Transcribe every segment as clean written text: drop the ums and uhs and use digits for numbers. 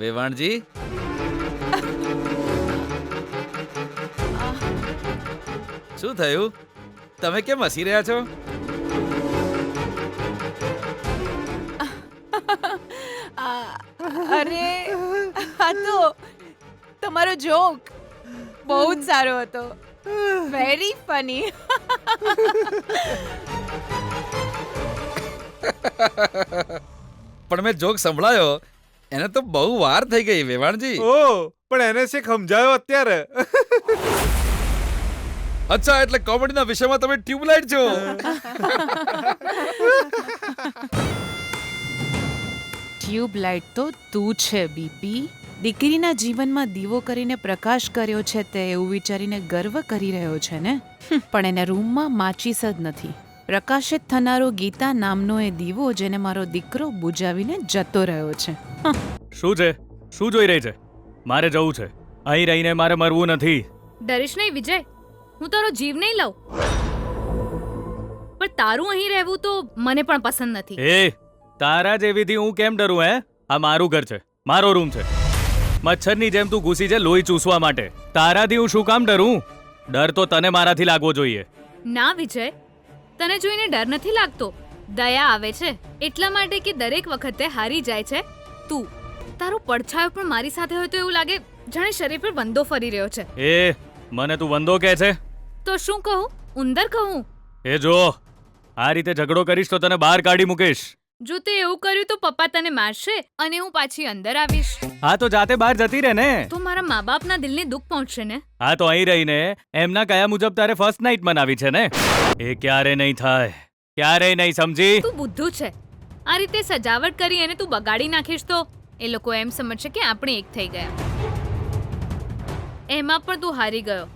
વેવાણજી, શું થયું? તમે કેમ હસી રહ્યા છો? અરે આ તો તમારો જોક બહુ જ સારો હતો. Very funny. પણ મેં જોક સંભળાયો એને તો બહુ વાર થઈ ગઈ વેવાણજી. ઓ પણ એને શેખ સમજાયો અત્યારે. અચ્છા, એટલે કોમેડીના વિષયમાં તમે ટ્યુબલાઇટ છો. ટ્યુબલાઇટ તો તું છે બીપી. દીકરીના જીવનમાં દીવો કરીને પ્રકાશ કર્યો છે તે એવું વિચારીને ગર્વ કરી રહ્યો છે ને. પણ એના રૂમમાં માચીસ જ નથી. પ્રકાશિત થનારો ગીતા નામનો એ દીવો જેને મારો દીકરો બુજાવીને જતો રહ્યો છે. શું છે? શું જોઈ રહી છે? મારે જવું છે. અહીં રહીને મારે મરવું નથી. ડરીશ નહીં વિજય, હું તારો જીવ નહીં લઉં, પણ તારું અહીં રહેવું તો મને પણ પસંદ નથી. એ તારા જેવીથી હું કેમ ડરું? હે, આ મારું ઘર છે, મારો રૂમ છે. મચ્છરની જેમ તું ઘૂસી છે લોહી ચૂસવા માટે. તારાથી હું શું કામ ડરું? ડર તો તને મારાથી લાગવો જોઈએ. ના વિજય, તને જોઈને ડર નથી લાગતો, દયા આવે છે. એટલા માટે કે દરેક વખતે હારી જાય છે તું. તારો પડછાયો પણ મારી સાથે હોય તો એવું લાગે જાણે શરીર પર વંદો ફરી રહ્યો છે. એ મને તું વંદો કહે છે? તો શું કહું? ઉંદર કહું? એ જો આ રીતે ઝઘડો કરીશ તો તને બહાર કાઢી મૂકીશ. જો તે એવું કર્યું તો પપ્પા તને મારશે અને હું પાછી અંદર આવીશ. હા તો જાતે બહાર જતી રહે ને. તો મારા મા બાપના દિલને દુઃખ પહોંચશે ને. હા તો અહીં રહીને એમના કયા મુજબ તારે ફર્સ્ટ નાઇટ મનાવી છે ને. એ ક્યારે નહીં થાય, ક્યારેય નહીં, સમજી? તું બુદ્ધુ છે. આ રીતે સજાવટ કરી અને તું બગાડી નાખીશ તો એ લોકો એમ સમજશે કે આપણે એક થઈ ગયા. એમાં પણ તું હારી ગયો.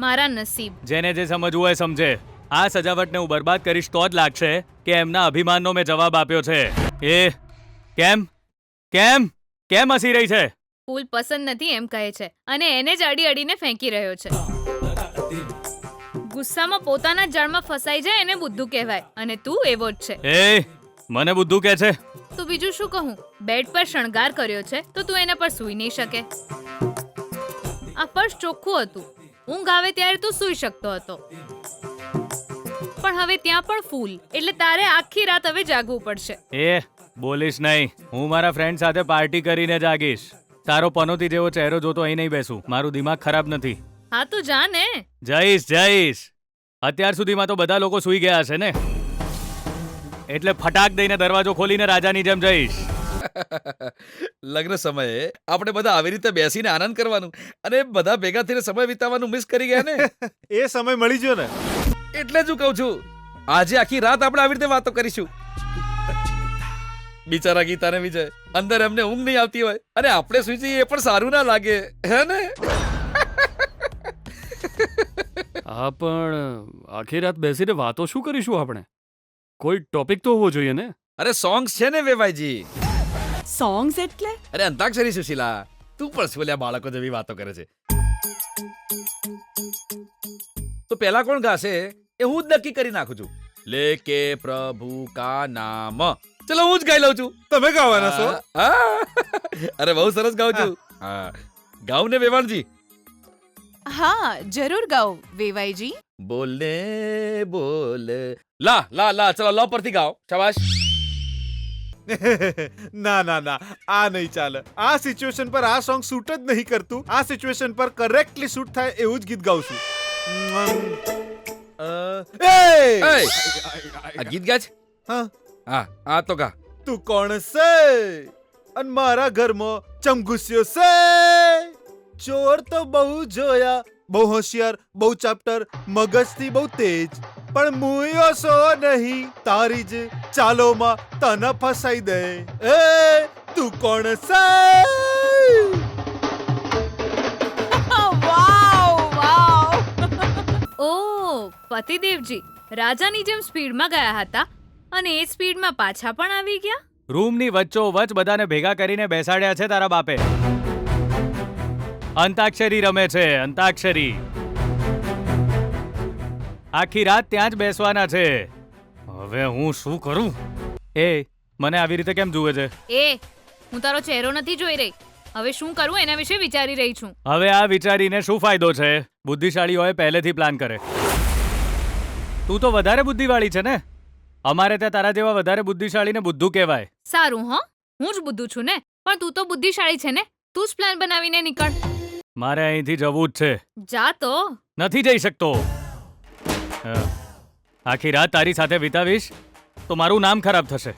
મારા નસીબ. જેને જે સમજવું હોય સમજે. આ સજાવટને હું બરબાદ કરીશ તો જ લાગશે કે એમના અભિમાનનો મેં જવાબ આપ્યો છે. એ કેમ કેમ કેમ હસી રહી છે? ફૂલ પસંદ નથી એમ કહે છે અને એને જ અડી અડીને ફેંકી રહ્યો છે. ગુસ્સામાં પોતાના જાળમાં ફસાઈ જાય એને બુદ્ધુ કહેવાય અને તું એવો જ છે. એ મને બુદ્ધુ કહે છે? તો બીજું શું કહું? બેડ પર શણગાર કર્યો છે તો તું એના પર સૂઈ નહીં શકે. આ ફર્શ ચોખ્ખું હતું, ઊંઘ આવે ત્યારે તું સૂઈ શકતો હતો. પણ હવે ત્યાં પણ ફૂલ, એટલે તારે આખી રાત હવે જાગવું પડશે. એ બોલીશ નહીં. હું મારા ફ્રેન્ડ સાથે પાર્ટી કરીને જાગીશ. તારો પનોતી જેવો ચહેરો જોતો અહીં નહીં બેસું. મારું દિમાગ ખરાબ નથી. હા તો જા ને. જઈશ. અત્યાર સુધીમાં તો બધા લોકો સૂઈ ગયા છે ને, એટલે ફટાક દઈને દરવાજો ખોલીને રાજાની જેમ જઈશ. લગ્ન સમયે આપણે બધા આવી રીતે બેસીને આનંદ કરવાનું અને બધા ભેગા થઈને સમય વિતાવવાનું મિસ કરી ગયા ને. એ સમય મળી ગયો ને. એટલે જ હું કહું છું આજે આખી રાત આપણે આવી રીતે વાતો કરીશું. બિચારા ગીતા ને વિજય અંદર એમને ઊંઘ નહીં આવતી હોય અને આપણે સુઈ જઈએ એ પણ સારું ના લાગે, હે ને? હા પણ આખી રાત બેસીને વાતો શું કરીશું આપણે? કોઈ ટોપિક તો હોવો જોઈએ ને. અરે સોંગ્સ છે ને વેવાઈજી. સોંગ્સ એટલે? અરે અંતાક્ષરી સુશીલા, તું પણ છોલ્યા બાળકો જેવી વાતો કરે છે. તો પેલા કોણ ગાશે એ હું જ નક્કી કરી નાખું છું. લેકે પ્રભુ કા નામ. ચલો હું જ ગાઈ લઉં છું. તમે ગાવાના છો? અરે બહુ સરસ ગાઉં છું. ગાઉં ને વેવાણજી? હા જરૂર ગાઓ વેવાઈજી. બોલે બોલ લા લા લા. ચલો લો પરથી ગાઓ. શાબાશ. ના ના ના, આ નહીં ચાલે. આ સિચ્યુએશન પર આ સોંગ શૂટ જ નહીં કરતું. આ સિચ્યુએશન પર કરેક્ટલી શૂટ થાય એવું જ ગીત ગાઉં છું. આ ગીત ગા છે? હા હા આ તો ગા. તું કોણ છે અને મારા ઘરમાં ચમ ઘૂસ્યો છે? ચોર તો બહુ જોયા, બહુ હોશિયાર, બહુ ચાપ્ટર, મગજથી બહુ તેજ, પણ મુયો સો નહીં તારી જ ચાલોમાં તને ફસાઈ દે. એ તું કોણ છે? ઓ પતિદેવજી રાજાની જેમ સ્પીડમાં ગયા હતા અને એ સ્પીડમાં પાછા પણ આવી ગયા. રૂમની વચ્ચોવચ્ચ બધાને ભેગા કરીને બેસાડ્યા છે તારા બાપે. અંતાક્ષરી રમે છે, અંતાક્ષરી. આખી રાત ત્યાં જ બેસવાના છે. હવે હું શું કરું? એ મને આવી રીતે કેમ જુએ છે? એ હું તારો ચહેરો નથી જોઈ રહી. હવે શું કરું એના વિશે વિચારી રહી છું. હવે આ વિચારીને શું ફાયદો છે? બુદ્ધિશાળી હોય પહેલેથી પ્લાન કરે. તું તો વધારે બુદ્ધિવાળી છે ને. અમારે ત્યાં તારા જેવા વધારે બુદ્ધિશાળીને બુદ્ધુ કહેવાય. સારું હો, હું જ બુદ્ધુ છું ને, પણ તું તો બુદ્ધિશાળી છે ને. તું જ પ્લાન બનાવીને નીકળ. મારે અહીંથી જવું જ છે. જા તો. નથી જઈ શકતો. આખી રાત તારી સાથે વિતાવીશ તો મારું નામ ખરાબ થશે.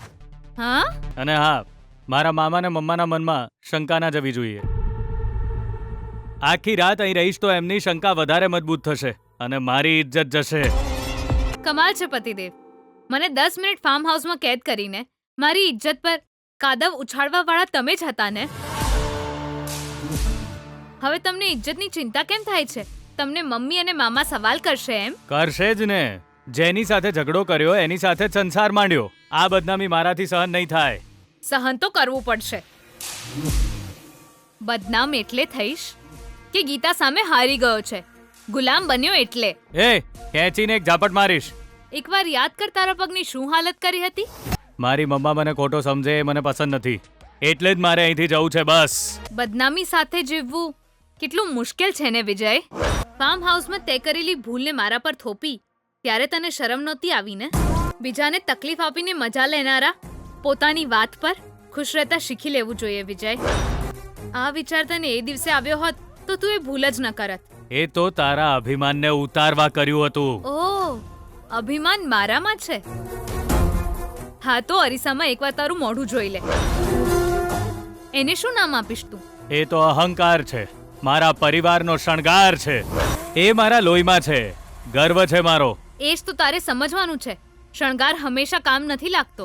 હા, અને હા, મારા મામા ને મમ્માના મનમાં શંકા ના જવી જોઈએ. આખી રાત અહીં રહીશ તો એમની શંકા વધારે મજબૂત થશે અને મારી ઇજ્જત જશે. કમાલ છે પતિદેવ. મને 10 મિનિટ ફાર્મ હાઉસમાં કેદ કરીને મારી ઇજ્જત પર કાદવ ઉછાળવા વાળા તમે જ હતા ને. હવે તમને ઇજ્જતની ચિંતા કેમ થાય છે? તમને મમ્મી અને મામા સવાલ કરશે એમ? કરશે જ ને. જેની સાથે ઝઘડો કર્યો એની સાથે જ સંસાર માંડ્યો. આ બદનામી મારાથી સહન નહીં થાય. સહન તો કરવું પડશે. બદનામ એટલે થઈશ કે ગીતા સામે હારી ગયો છે, ગુલામ બન્યો એટલે. એ ખેંચીને એક ઝાપટ મારીશ. એકવાર યાદ કર તારા પગની શું હાલત કરી હતી. મારી મમ્મા મને ખોટો સમજે એ મને પસંદ નથી, એટલે જ મારે અહીંથી જવું છે. બસ. બદનામી સાથે જીવવું કેટલું મુશ્કેલ છે ને વિજય. ફાર્મ હાઉસમાં તે કરેલી ભૂલને મારા પર થોપી ત્યારે તને શરમ નહોતી આવી ને? બીજાને તકલીફ આપીને મજા લેનારા પોતાની વાત પર ખુશ રહેતા શીખી લેવું જોઈએ વિજય. આ વિચાર તને એ દિવસે આવ્યો હોત તો તું એ ભૂલ જ ન કરત. એ તો તારા અભિમાનને ઉતારવા કર્યું હતું. ઓહ, અભિમાન મારામાં છે. હા તો અરીસામાં એકવાર તારું મોઢું જોઈ લે. એને શું નામ આપીશ તું? એ તો અહંકાર છે. મારા પરિવારનો શણગાર છે. એ મારા લોહીમાં છે. ગર્વ છે મારો. એ જ તો તારે સમજવાનું છે. શણગાર હંમેશા કામ નથી લાગતો.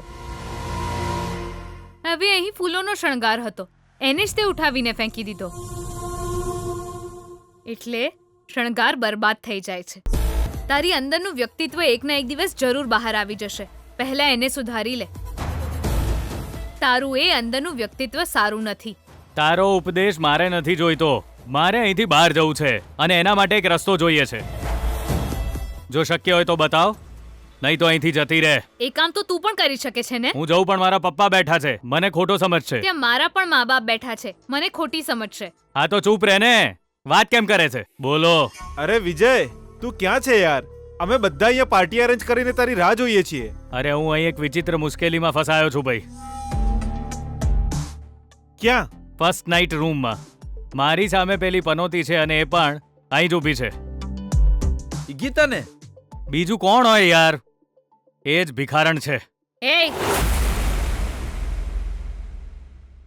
હવે અહીં ફૂલોનો શણગાર હતો, એને જ તે ઉઠાવીને ફેંકી દીધો. એટલે શણગાર બરબાદ થઈ જાય છે. તારી અંદરનું વ્યક્તિત્વ એકના એક દિવસ જરૂર બહાર આવી જશે. પહેલા એને સુધારી લે. તારું એ અંદરનું વ્યક્તિત્વ સારું નથી. તારો ઉપદેશ મારે નથી જોઈતો. મારે અહીંથી બહાર જવું છે અને એના માટે એક રસ્તો જોઈએ છે. જો શક્ય હોય તો બતાવ, નહીં તો અહીંથી જતી રહે. એ કામ તો તું પણ કરી શકે છે ને. હું જઉં પણ મારા પપ્પા બેઠા છે, મને ખોટો સમજશે. ત્યાં મારા પણ મા બાપ બેઠા છે, મને ખોટી સમજશે. હા તો ચૂપ રહે ને. વાત કેમ કરે છે? બોલો. અરે વિજય, તું ક્યાં છે યાર? અમે બધા અહીંયા પાર્ટી અરેન્જ કરીને તારી રાહ જોઈએ છીએ. અરે હું અહીં એક વિચિત્ર મુશ્કેલીમાં ફસાયો છું ભાઈ. ક્યાં? ફર્સ્ટ નાઇટ રૂમમાં. મારી સામે પેલી પનોતી છે અને એ પણ અહીં જ ઊભી છે. ઈ ગીતા ને? બીજું કોણ હોય યાર? એ જ ભિખારણ છે. એ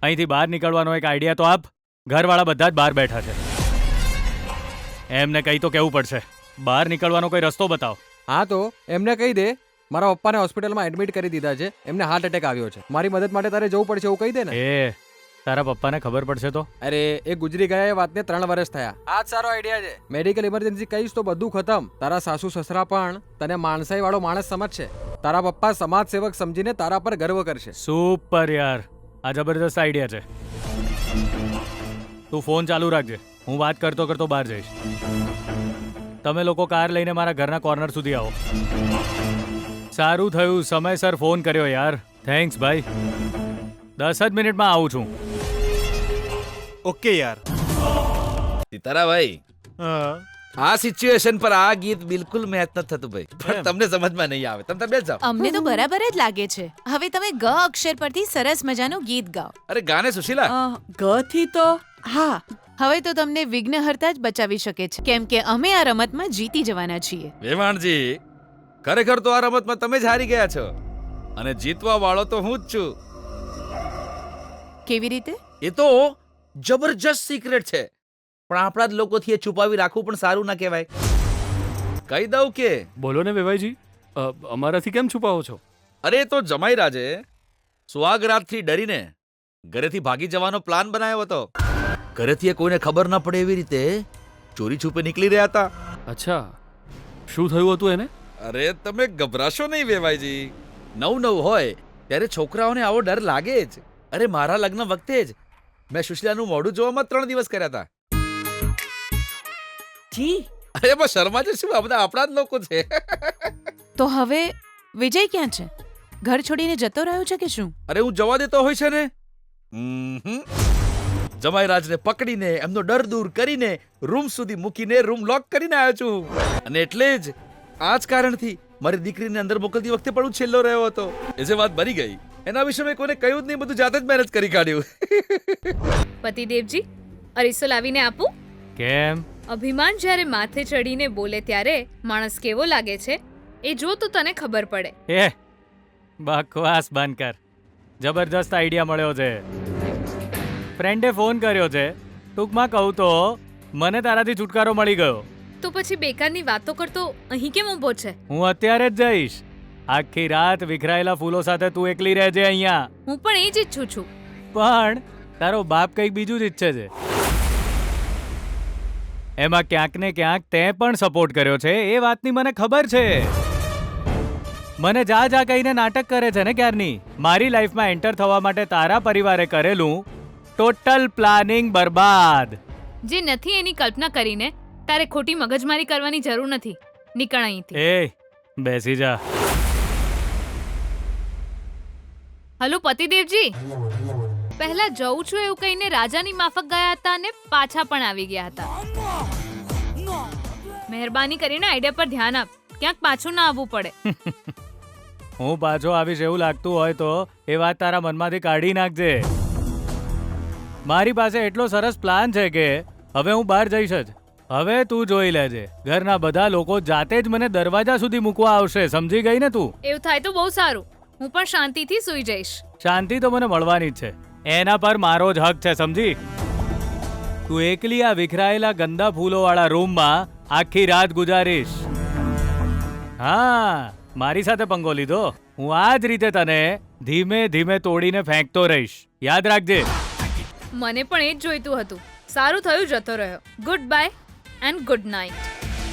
અહીંથી બહાર નીકળવાનો એક આઈડિયા તો આપ. ઘરવાળા બધા જ બહાર બેઠા છે. એમને કંઈ તો કહેવું પડશે. બહાર નીકળવાનો કોઈ રસ્તો બતાવો. હા તો એમને કહી દે મારા પપ્પાને હોસ્પિટલમાં એડમિટ કરી દીધા છે, એમને હાર્ટ એટેક આવ્યો છે, મારી મદદ માટે તારે જવું પડશે એવું કહી દે ને. એ તારા પપ્પાને ખબર પડશે તો? અરે એ ગુજરી ગયા એ વાતને 3 વર્ષ થયા. આ જ સારો આઈડિયા છે. મેડિકલ ઇમરજન્સી કહીશ તો બધું ખતમ. તારા સાસુ સસરા પણ તને માણસાઈ વાળો માણસ સમજશે. તારા પપ્પા સમાજ સેવક સમજીને તારા પર ગર્વ કરશે. સુપર યાર, આ જબરદસ્ત આઈડિયા છે. તું ફોન ચાલુ રાખજે, હું વાત કરતો કરતો બહાર જઈશ. તમે લોકો કાર લઈને મારા ઘરના કોર્નર સુધી આવો. સારું થયું સમયસર ફોન કર્યો યાર. થેન્ક્સ ભાઈ. 10 જ મિનિટમાં આવું છું. ઓકે યાર. સીતારાભાઈ, હા. આ સિચ્યુએશન પર આ ગીત બિલકુલ મેચ નથી થતું ભાઈ. પણ તમને સમજમાં નહીં આવે. તમે બેસ જાઓ. અમને તો બરાબર જ લાગે છે. હવે તમે ગ અક્ષર પરથી સરસ મજાનું ગીત ગાઓ. અરે ગાને સુશીલા. ગ થી તો હા. હવે તો તમને વિઘ્નહર્તા જ બચાવી શકે છે, કેમ કે અમે આ રમતમાં જીતી જવાના છીએ. વેવાણજી, ખરેખર તો આ રમતમાં તમે જ હારી ગયા છો અને જીતવા વાળો તો હું જ છું. કેવી રીતે? એ તો જબરજસ્ત સિક્રેટ છે, પણ આપણા જ લોકોથી એ છુપાવી રાખવું પણ સારું ના કહેવાય. કહી દઉં કે? બોલો ને વેવાઈજી, અમારાથી કેમ છુપાવો છો? અરે તો જમાઈ રાજે સુહાગરાતથી ડરીને ઘરેથી ભાગી જવાનો પ્લાન બનાવ્યો હતો. ઘરેથી એ કોઈને ખબર ન પડે એવી રીતે ચોરી છુપે નીકળી રહ્યા હતા. અચ્છા, શું થયું હતું એને? અરે તમે ગભરાશો નહીં વેવાઈજી. નવું હોય ત્યારે છોકરાઓને આવો ડર લાગે જ. અરે મારા લગ્ન વખતે જ મેં સુશીલાનું મોઢું જોવામાં 3 દિવસ કર્યા હતા. જી અરે બસ શર્મા છે શું, આ બધા આપણા જ લોકો છે. તો હવે વિજય ક્યાં છે? ઘર છોડીને જતો રહ્યો છે કે શું? અરે હું જવા દેતો હોય છે ને. જમાઈરાજને પકડીને એમનો ડર દૂર કરીને રૂમ સુધી મૂકીને રૂમ લોક કરીને આવ્યો છું. અને એટલે જ આ જ કારણથી મારી દીકરીને અંદર મોકલતી વખતે પણ હું છેલ્લો રહ્યો હતો. એ જે વાત બની ગઈ એના વિશે મેં કોઈને કહ્યું જ નહીં, બધું જાતે જ મેનેજ કરી કાઢ્યું. પતિદેવજી, અરીસો લાવીને આપું? કેમ? અભિમાન જ્યારે માથે ચડીને બોલે ત્યારે માણસ કેવો લાગે છે એ જો તો તને ખબર પડે. એ બકવાસ બંધ કર. જબરજસ્ત આઈડિયા મળ્યો છે. ફ્રેન્ડે ફોન કર્યો છે. ટૂંકમાં કહું તો મને તારાથી છુટકારો મળી ગયો. તો પછી બેકારની વાતો કરતો અહીં કેમ ઊભો છે? હું અત્યારે જ જઈશ. આખી રાત વિખરાયેલા ફૂલો સાથે તું એકલી રહેજે અહીંયા. હું પણ એ જ ઈચ્છું છું. પણ તારો બાપ કંઈક બીજું જ ઈચ્છે છે. એમાં ક્યાંક ને ક્યાંક તે પણ સપોર્ટ કર્યો છે, એ વાતની મને ખબર છે. મને જા જા કહીને નાટક કરે છે ને ક્યારની. મારી લાઈફમાં એન્ટર થવા માટે તારા પરિવારે કરેલું ટોટલ પ્લાનિંગ બરબાદ. જે નથી એની કલ્પના કરીને તારે ખોટી મગજમારી કરવાની જરૂર નથી. નીકળ અહીંથી. એ બેસી જા. હલો પતિદેવજી, પહેલા જઉં છું એવું કહીને રાજાની માફક ગયા હતા અને પાછા પણ આવી ગયા હતા. મહેરબાની કરીને આઈડિયા પર ધ્યાન આપ, ક્યાંક પાછું ના આવવું પડે. હું પાછો આવીશ એવું લાગતું હોય તો એ વાત તારા મનમાંથી કાઢી નાખજે. મારી પાસે એટલો સરસ પ્લાન છે કે હવે હું બહાર જઈશ જ. હવે તું જોઈ લેજે, ઘરના બધા લોકો જાતે જ મને દરવાજા સુધી મૂકવા આવશે. સમજી ગઈ ને તું? એવું થાય તો બહુ સારું. હું પણ શાંતિથી સૂઈ જઈશ. શાંતિ તો મને મળવાની જ છે, એના પર મારો જ હક છે. સમજી? તું એકલી આ વિખરાયેલા ગંદા ફૂલોવાળા રૂમમાં આખી રાત ગુજારીશ. હા, મારી સાથે પંગો લીધો. હું આ જ રીતે તને ધીમે ધીમે તોડીને ફેંકતો રહીશ. યાદ રાખજે. મને પણ એ જ જોઈતું હતું. સારું થયું જતો રહ્યો. Good bye and good night.